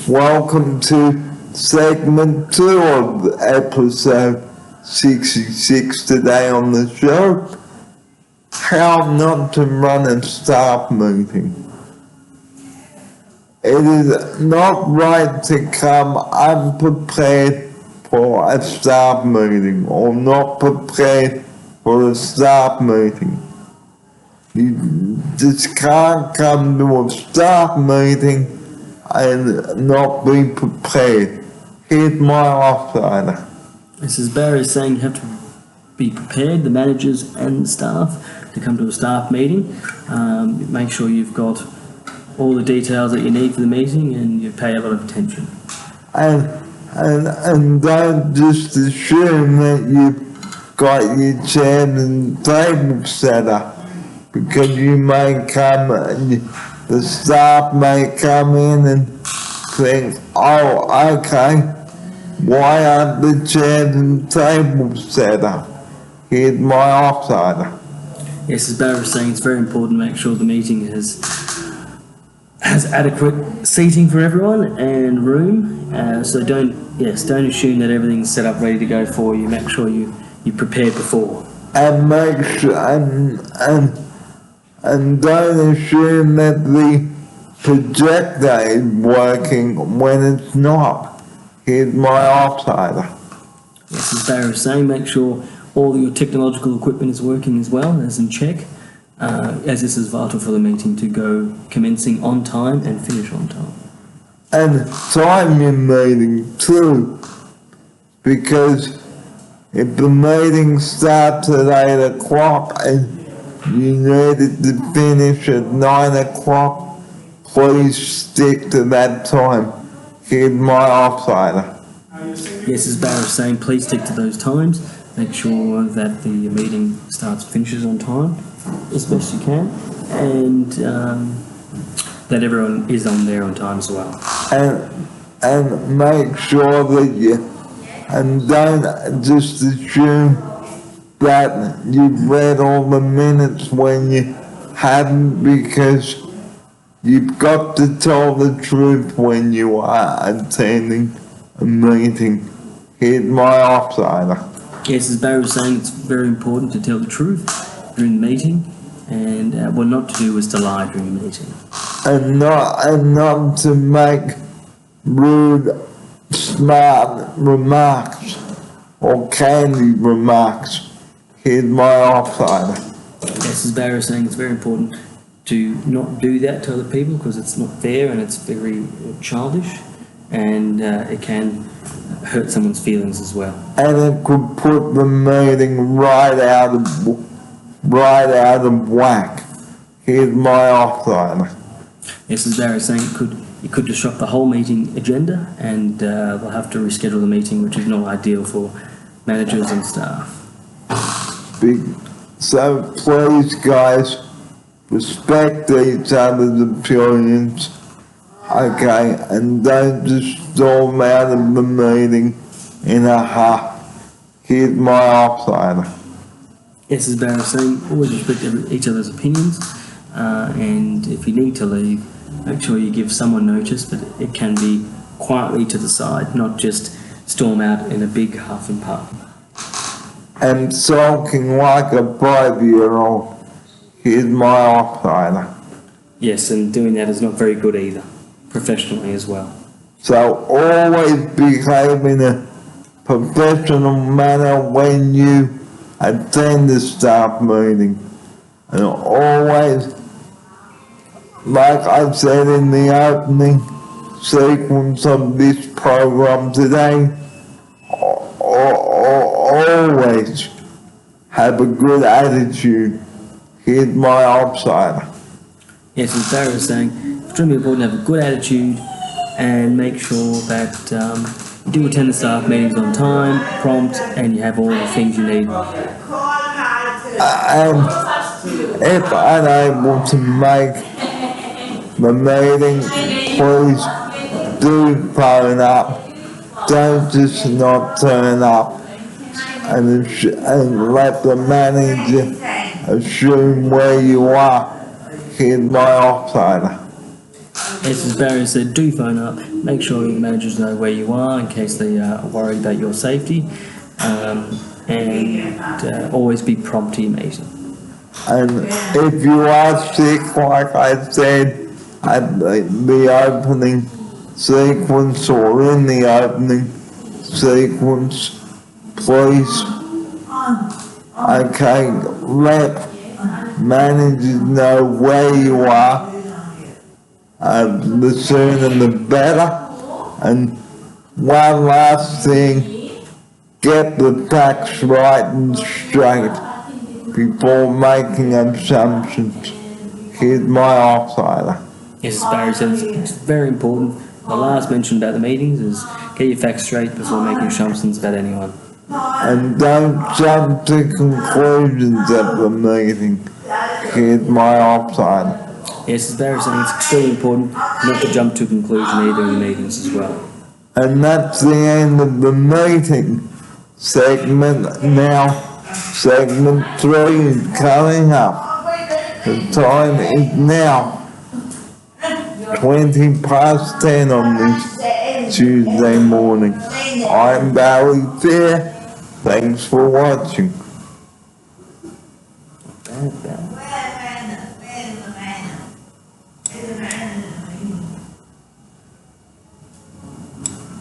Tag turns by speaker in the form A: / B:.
A: Welcome to segment 2 of episode 66 today on the show. How not to run a staff meeting. It is not right to come unprepared for a staff meeting or not prepared for a staff meeting. You just can't come to a staff meeting and not be prepared. Here's my offsider.
B: This is Barry saying you have to be prepared, the managers and the staff, to come to a staff meeting. Make sure you've got all the details that you need for the meeting and you pay a lot of attention.
A: And don't just assume that you've got your chairs and tables set up, because you may come and the staff may come in and think, oh, okay, why aren't the chairs and tables set up? Here's my offsider.
B: Yes, as Barry was saying, it's very important to make sure the meeting has adequate seating for everyone and room. So don't assume that everything's set up ready to go for you. Make sure you prepared before.
A: And make sure and don't assume that the projector is working when it's not. Here's my offsider.
B: Yes, as Barry was saying, make sure all your technological equipment is working as well, as in check, as this is vital for the meeting to go commencing on time and finish on time.
A: And time your meeting too, because if the meeting starts at 8 o'clock and you need it to finish at 9 o'clock, please stick to that time. Here's my offsider.
B: Yes, as Barry was saying, please stick to those times. Make sure that the meeting finishes on time as best you can, and that everyone is on there on time as well.
A: And make sure that and don't just assume that you've read all the minutes when you haven't, because you've got to tell the truth when you are attending a meeting. Here's my offsider.
B: Yes, as Barry was saying, it's very important to tell the truth during the meeting, and what not to do is to lie during the meeting.
A: And not to make rude, smart remarks or candy remarks. Here's my offsider.
B: Yes, as Barry was saying, it's very important to not do that to other people, because it's not fair and it's very childish, and it can hurt someone's feelings as well.
A: And it could put the meeting right out of whack. Here's my offsider.
B: Yes, as Barry was saying, it could disrupt the whole meeting agenda, and they'll have to reschedule the meeting, which is not ideal for managers and staff.
A: So please, guys, respect each other's opinions, okay, and don't just storm out of the meeting in a huff. Here's my offsider.
B: Yes, as Barry was saying, always respect each other's opinions, and if you need to leave, make sure you give someone notice, but it can be quietly to the side, not just storm out in a big huff and puff.
A: And sulking like a 5-year-old. Here's my offsider.
B: Yes, and doing that is not very good either, professionally as well.
A: So always behave in a professional manner when you attend a staff meeting. And always, like I said in the opening sequence of this program today, always have a good attitude. Here's my offsider.
B: Yes, as Barry was saying, it's extremely important to have a good attitude and make sure that you do attend the staff meetings on time, prompt, and you have all the things you need.
A: And if unable to make the meeting, please do phone up. Don't just not turn up and let the manager assume where you are. Here's my offsider.
B: As Barry said, do phone up. Make sure your managers know where you are in case they are worried about your safety, and always be prompt to your meeting.
A: And if you are sick, like I said, at the opening sequence or in the opening sequence, please, okay, let managers know where you are. The sooner the better. And one last thing, get the facts right and straight before making assumptions. Here's my outsider.
B: Yes, as Barry said, it's very important. The last mention about the meetings is get your facts straight before making assumptions about anyone.
A: And don't jump to conclusions at the meeting. Here's my outsider.
B: Yes, as Barry said, it's extremely important not to jump to a conclusion either in the meetings as well.
A: And that's the end of the meeting segment. Now, segment 3 is coming up. The time is now 10:20 on this Tuesday morning. I'm Barry Fair. Thanks for watching.
B: Bad.